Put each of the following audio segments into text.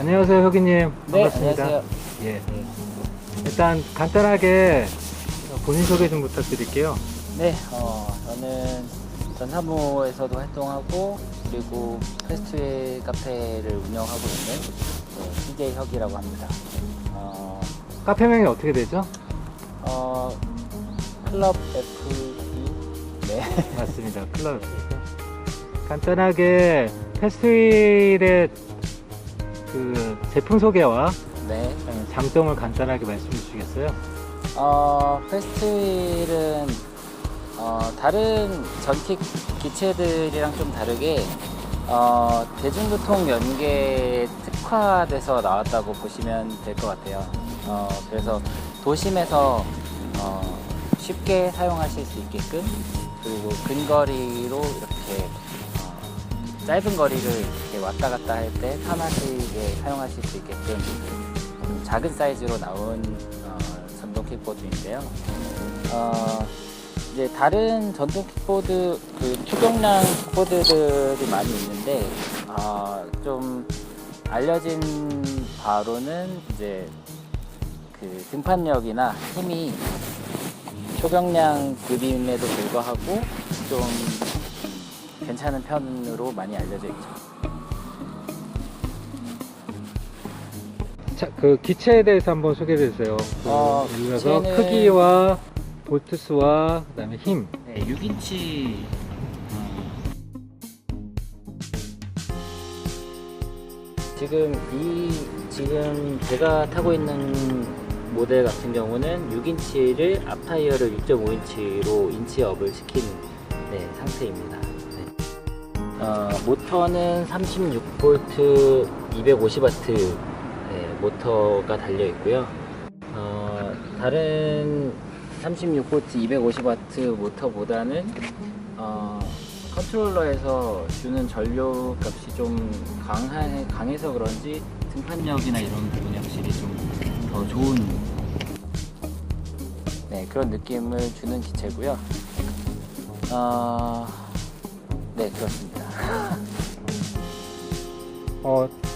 안녕하세요, 혁이님. 네, 반갑습니다. 안녕하세요. 예. 네, 일단 간단하게 본인 소개 좀 부탁드릴게요. 네 저는 전사무에서도 활동하고 그리고 페스트웨이 카페를 운영하고 있는 CJ 혁이라고 합니다. 카페명이 어떻게 되죠? 클럽 FE 네. 맞습니다. 클럽. 간단하게 패스트윌의 그 제품 소개와 네. 장점을 간단하게 말씀해 주시겠어요? 페스트윌은 다른 전킥 기체들이랑 좀 다르게 대중교통 연계에 특화돼서 나왔다고 보시면 될 것 같아요. 그래서 도심에서 쉽게 사용하실 수 있게끔, 그리고 근거리로 이렇게 짧은 거리를 이렇게 왔다 갔다 할 때 편하게 사용하실 수 있게끔 작은 사이즈로 나온 전동 킥보드인데요. 이제 다른 전동 킥보드, 초경량 킥보드들이 많이 있는데, 좀 알려진 바로는 이제 그 등판력이나 힘이 초경량급임에도 불구하고 좀 괜찮은 편으로 많이 알려져 있죠. 자, 그 기체에 대해서 한번 소개해 주세요. 예를 들어서 기체는- 크기와 볼트수와 그다음에 힘. 네, 6인치 지금 제가 타고 있는 모델 같은 경우는 6인치를 앞 타이어를 6.5인치로 인치업을 시킨 상태입니다. 모터는 36V 250W 모터가 달려 있고요. 다른 36V 250W 모터보다는 컨트롤러에서 주는 전류 값이 좀 강해서 그런지 등판력이나 이런 부분이 확실히 좀 더 좋은 그런 느낌을 주는 기체고요. 네, 그렇습니다.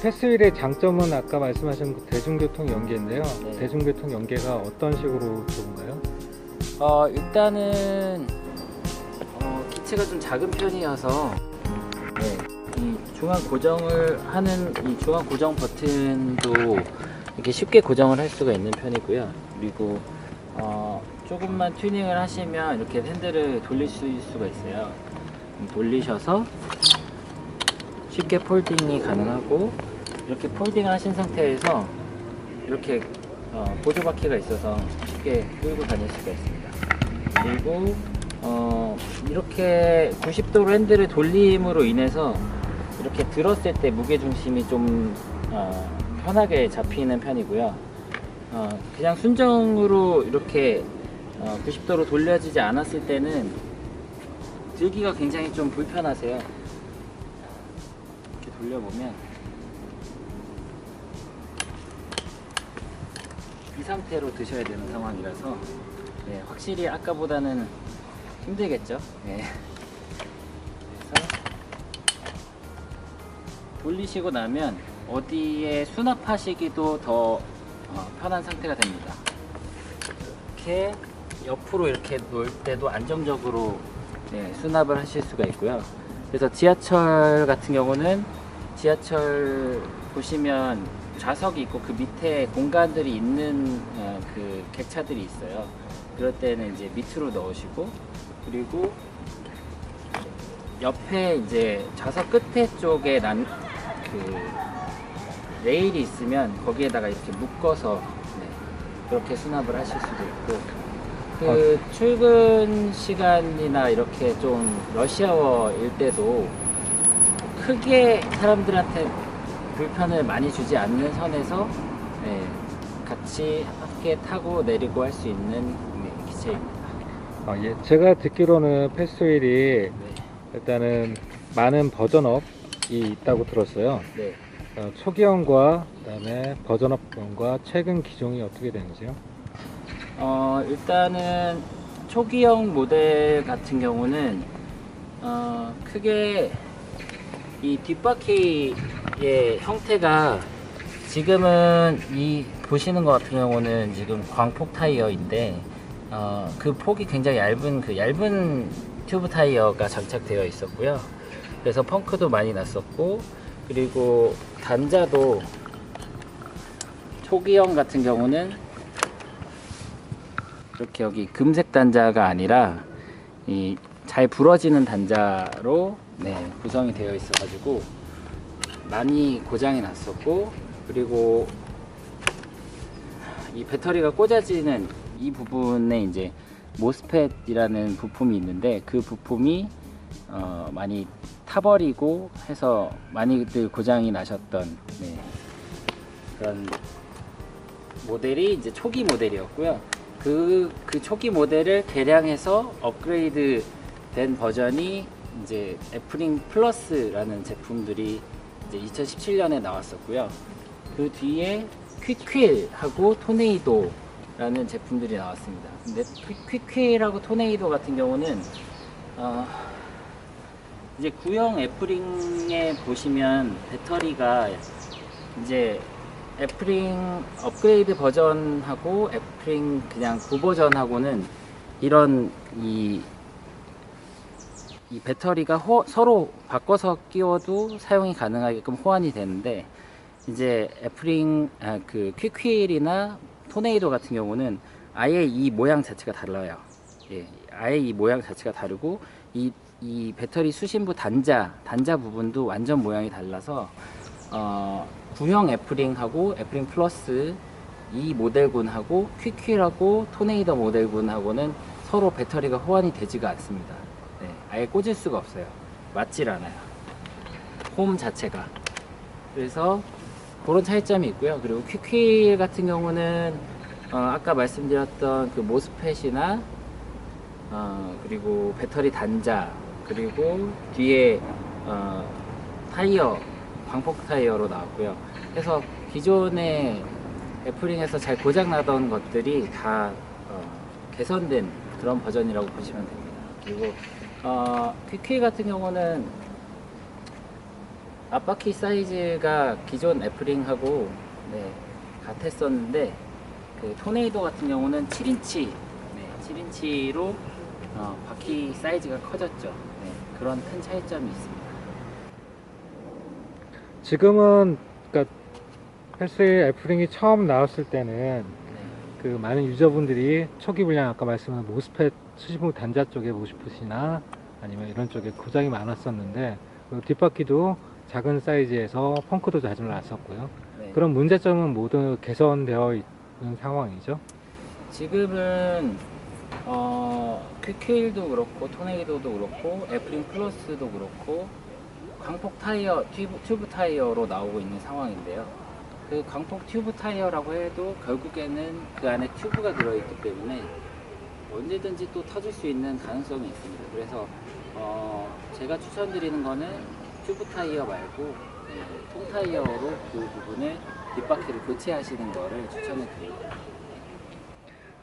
패스윌의 장점은 아까 말씀하신 그 대중교통 연계인데요. 네. 대중교통 연계가 어떤 식으로 좋은가요? 일단은 기체가 좀 작은 편이어서 이 중앙 고정을 하는 이 중앙 고정 버튼도 이렇게 쉽게 고정을 할 수가 있는 편이고요. 그리고 조금만 튜닝을 하시면 이렇게 핸들을 돌리실 수가 있어요. 돌리셔서 쉽게 폴딩이 가능하고, 이렇게 폴딩을 하신 상태에서 이렇게 보조 바퀴가 있어서 쉽게 끌고 다닐 수가 있습니다. 그리고 이렇게 90도로 핸들을 돌림으로 인해서 이렇게 들었을 때 무게중심이 좀 편하게 잡히는 편이고요. 그냥 순정으로 이렇게 90도로 돌려지지 않았을 때는 들기가 굉장히 좀 불편하세요. 이렇게 돌려보면 이 상태로 드셔야 되는 상황이라서 확실히 아까보다는 힘들겠죠. 그래서 돌리시고 나면 어디에 수납하시기도 더 편한 상태가 됩니다. 이렇게 옆으로 이렇게 놓을 때도 안정적으로 수납을 하실 수가 있고요. 그래서 지하철 같은 경우는 지하철 보시면 좌석이 있고 그 밑에 공간들이 있는 그 객차들이 있어요. 그럴 때는 이제 밑으로 넣으시고, 그리고 옆에 이제 좌석 끝에 쪽에 레일이 있으면 거기에다가 이렇게 묶어서 그렇게 수납을 하실 수도 있고, 출근 시간이나 이렇게 좀 러시아워일 때도 크게 사람들한테 불편을 많이 주지 않는 선에서 같이 함께 타고 내리고 할 수 있는 기체입니다. 예. 제가 듣기로는 패스윌이 일단은 많은 버전업이 있다고 들었어요. 네. 초기형과 그다음에 버전업과 최근 기종이 어떻게 되는지요? 일단은 초기형 모델 같은 경우는 크게 이 뒷바퀴의 형태가 지금은 이 보시는 것 같은 경우는 지금 광폭 타이어인데 그 폭이 굉장히 얇은 얇은 튜브 타이어가 장착되어 있었고요. 그래서 펑크도 많이 났었고, 그리고 단자도 초기형 같은 경우는 이렇게 여기 금색 단자가 아니라 이 잘 부러지는 단자로 구성이 되어 있어 가지고 많이 고장이 났었고, 그리고 이 배터리가 꽂아지는 이 부분에 이제 모스펫이라는 부품이 있는데, 그 부품이 많이 타버리고 해서 많이들 고장이 나셨던 그런 모델이 이제 초기 모델이었고요. 그 초기 모델을 개량해서 업그레이드 된 버전이 이제 애프링 플러스라는 제품들이 이제 2017년에 나왔었고요. 그 뒤에 퀵휠하고 토네이도라는 제품들이 나왔습니다. 근데 퀵휠하고 토네이도 같은 경우는 이제 구형 애프링에 보시면 배터리가 이제 애프링 업그레이드 버전하고 애프링 그냥 9버전하고는 이런 이 배터리가 서로 바꿔서 끼워도 사용이 가능하게끔 호환이 되는데, 이제 애프링 그 퀵휠이나 토네이도 같은 경우는 아예 이 모양 자체가 달라요. 아예 이 모양 자체가 다르고 이 배터리 수신부 단자 부분도 완전 모양이 달라서 구형 애프링하고 애프링 플러스 이 모델군하고 퀵휠하고 토네이도 모델군하고는 서로 배터리가 호환이 되지가 않습니다. 아예 꽂을 수가 없어요. 맞질 않아요, 홈 자체가. 그래서 그런 차이점이 있고요. 그리고 퀵휠 같은 경우는 아까 말씀드렸던 그 모스펫이나 그리고 배터리 단자, 그리고 뒤에 타이어 광폭 타이어로 나왔고요. 그래서 기존의 애프링에서 잘 고장 나던 것들이 다 개선된 그런 버전이라고 보시면 됩니다. 그리고 퀵휠 같은 경우는 앞바퀴 사이즈가 기존 애프링하고 같았었는데, 그 토네이도 같은 경우는 7인치 7인치로 바퀴 사이즈가 커졌죠. 그런 큰 차이점이 있습니다. 지금은 그러니까 헬스의 애프링이 처음 나왔을 때는 그 많은 유저분들이 초기 불량, 아까 말씀한 모스펫 수신부 단자 쪽에 모스펫이나 아니면 이런 쪽에 고장이 많았었는데, 뒷바퀴도 작은 사이즈에서 펑크도 자주 났었고요. 그런 문제점은 모두 개선되어 있는 상황이죠. 지금은 퀵휠도 그렇고 토네이도도 그렇고 애프링 플러스도 그렇고 광폭 타이어, 튜브 타이어로 나오고 있는 상황인데요. 그 광폭 튜브 타이어라고 해도 결국에는 그 안에 튜브가 들어있기 때문에 언제든지 또 터질 수 있는 가능성이 있습니다. 그래서 제가 추천드리는 거는 튜브 타이어 말고 통 타이어로 그 부분을 뒷바퀴를 교체하시는 거를 추천해 드립니다.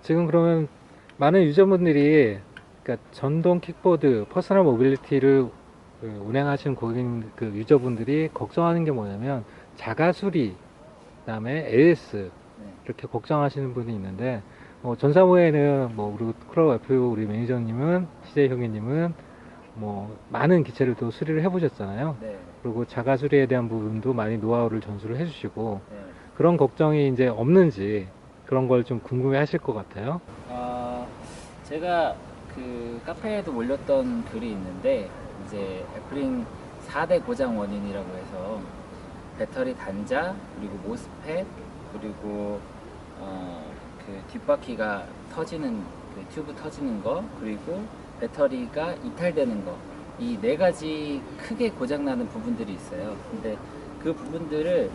지금 그러면 많은 유저분들이 그러니까 전동 킥보드 퍼스널 모빌리티를 운행하시는 고객 유저분들이 걱정하는 게 뭐냐면 자가수리, 그다음에 AS 이렇게 걱정하시는 분이 있는데, 전사무에는 우리 크로우 F 우리 매니저님은 CJ 형님은 많은 기체를 또 수리를 해보셨잖아요. 그리고 자가수리에 대한 부분도 많이 노하우를 전수를 해주시고 그런 걱정이 이제 없는지 그런 걸 좀 궁금해 하실 것 같아요. 제가 그 카페에도 올렸던 글이 있는데, 이제 애프링 4대 고장 원인이라고 해서 배터리 단자, 그리고 모스펫, 그리고 그 뒷바퀴가 터지는 그 튜브 터지는 거, 그리고 배터리가 이탈되는 거, 이 네 가지 크게 고장나는 부분들이 있어요. 근데 그 부분들을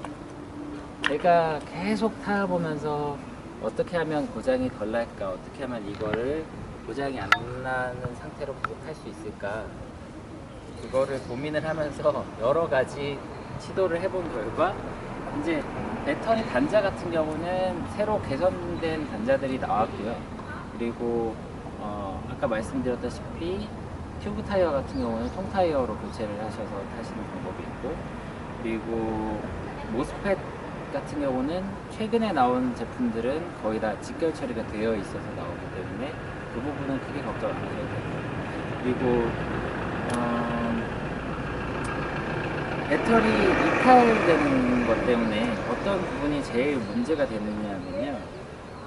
제가 계속 타보면서 어떻게 하면 고장이 덜 날까, 어떻게 하면 이거를 고장이 안 나는 상태로 계속 탈 수 있을까, 그거를 고민을 하면서 여러 가지 시도를 해본 결과, 이제 배터리 단자 같은 경우는 새로 개선된 단자들이 나왔고요. 그리고 아까 말씀드렸다시피 튜브 타이어 같은 경우는 통 타이어로 교체를 하셔서 타시는 방법이 있고, 그리고 모스펫 같은 경우는 최근에 나온 제품들은 거의 다 직결 처리가 되어 있어서 나오기 때문에 그 부분은 크게 걱정 안 하셔도 됩니다. 그리고 배터리 이탈되는 것 때문에 어떤 부분이 제일 문제가 되느냐면요,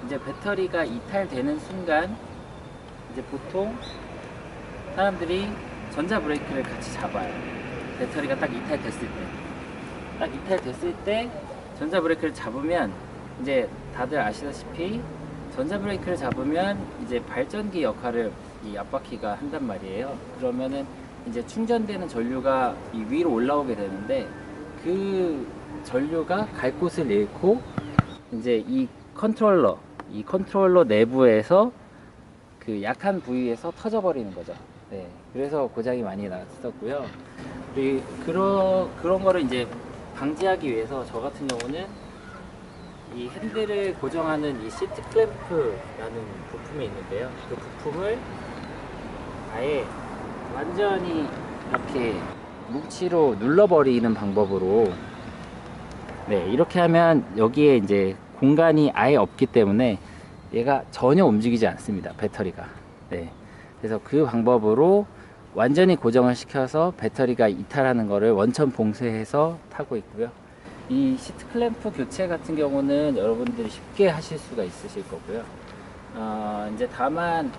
이제 배터리가 이탈되는 순간 이제 보통 사람들이 전자 브레이크를 같이 잡아요. 배터리가 딱 이탈됐을 때 전자 브레이크를 잡으면, 이제 다들 아시다시피 전자 브레이크를 잡으면 이제 발전기 역할을 이 앞바퀴가 한단 말이에요. 그러면은 이제 충전되는 전류가 이 위로 올라오게 되는데, 그 전류가 갈 곳을 잃고 이제 이 컨트롤러 내부에서 그 약한 부위에서 터져버리는 거죠. 네, 그래서 고장이 많이 났었고요. 그런 거를 이제 방지하기 위해서 저 같은 경우는 이 핸들을 고정하는 이 시트 클램프라는 부품이 있는데요. 그 부품을 아예 완전히 이렇게 뭉치로 눌러버리는 방법으로, 네, 이렇게 하면 여기에 이제 공간이 아예 없기 때문에 얘가 전혀 움직이지 않습니다, 배터리가. 네, 그래서 그 방법으로 완전히 고정을 시켜서 배터리가 이탈하는 거를 원천 봉쇄해서 타고 있고요. 이 시트 클램프 교체 같은 경우는 여러분들이 쉽게 하실 수가 있으실 거고요. 이제 다만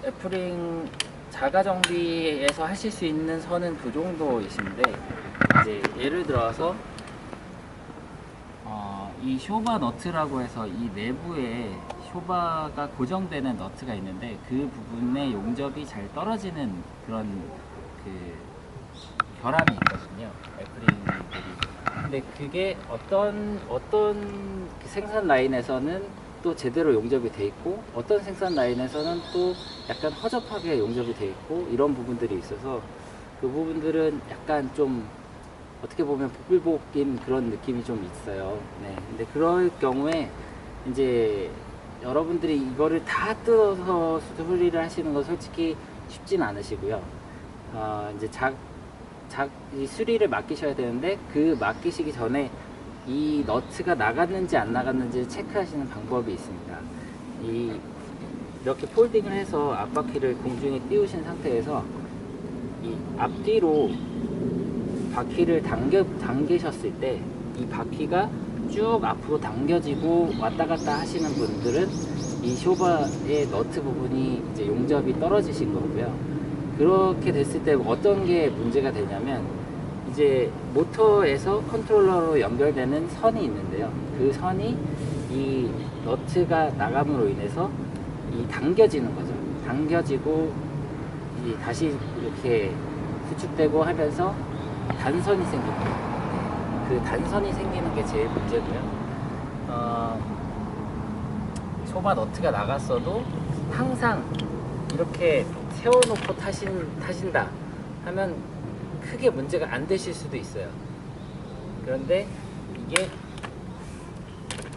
애플링 자가 정비에서 하실 수 있는 선은 그 정도이신데, 이제 예를 들어서 이 쇼바 너트라고 해서 이 내부에 쇼바가 고정되는 너트가 있는데, 그 부분에 용접이 잘 떨어지는 그런 그 결함이 있거든요, 애플링들이. 근데 그게 어떤 그 생산 라인에서는 또 제대로 용접이 돼 있고, 어떤 생산 라인에서는 또 약간 허접하게 용접이 돼 있고, 이런 부분들이 있어서 그 부분들은 약간 좀 어떻게 보면 복불복인 그런 느낌이 좀 있어요. 네, 근데 그럴 경우에 이제 여러분들이 이거를 다 뜯어서 수리를 하시는 건 솔직히 쉽진 않으시고요. 이제 이 수리를 맡기셔야 되는데, 그 맡기시기 전에 이 너트가 나갔는지 안 나갔는지 체크하시는 방법이 있습니다. 이렇게 폴딩을 해서 앞바퀴를 공중에 띄우신 상태에서 이 앞뒤로 바퀴를 당기셨을 때 이 바퀴가 쭉 앞으로 당겨지고 왔다 갔다 하시는 분들은 이 쇼바의 너트 부분이 이제 용접이 떨어지신 거고요. 그렇게 됐을 때 어떤 게 문제가 되냐면, 이제 모터에서 컨트롤러로 연결되는 선이 있는데요. 그 선이 이 너트가 나감으로 인해서 이 당겨지는 거죠. 당겨지고 다시 이렇게 수축되고 하면서 단선이 생깁니다. 그 단선이 생기는 게 제일 문제고요. 쇼바 너트가 나갔어도 항상 이렇게 세워놓고 타신다 하면 크게 문제가 안 되실 수도 있어요. 그런데 이게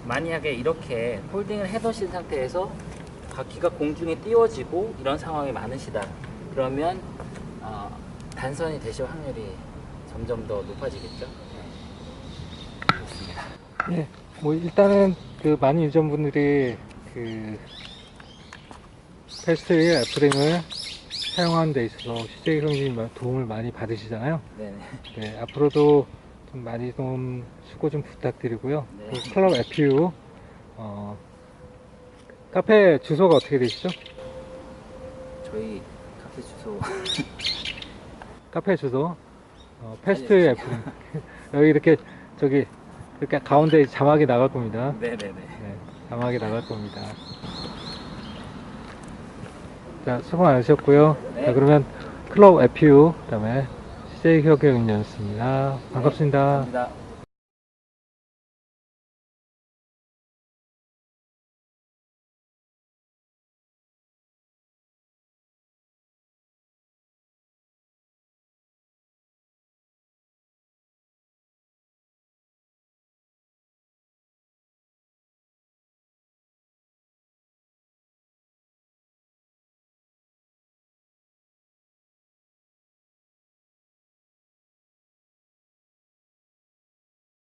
만약에 이렇게 폴딩을 해놓으신 상태에서 바퀴가 공중에 띄워지고 이런 상황이 많으시다, 그러면 단선이 되실 확률이 점점 더 높아지겠죠. 네. 그렇습니다. 예, 뭐 일단은 그 많은 유저분들이 그 패스트리 애플링을 사용하는 데 있어서 CJ 형님 도움을 많이 받으시잖아요. 네네. 네, 앞으로도 좀 많이 좀 수고 좀 부탁드리고요. 네. 그 클럽 FU 카페 주소가 어떻게 되시죠? 저희 카페 주소 카페 주소 패스트리 애플링 여기 이렇게 저기 이렇게 가운데 자막이 나갈 겁니다. 네네네. 네, 자막이 나갈 겁니다. 자, 수고 많으셨고요. 네. 자, 그러면 클럽 FU 그다음에 CJ 혁경이었습니다. 반갑습니다. 감사합니다.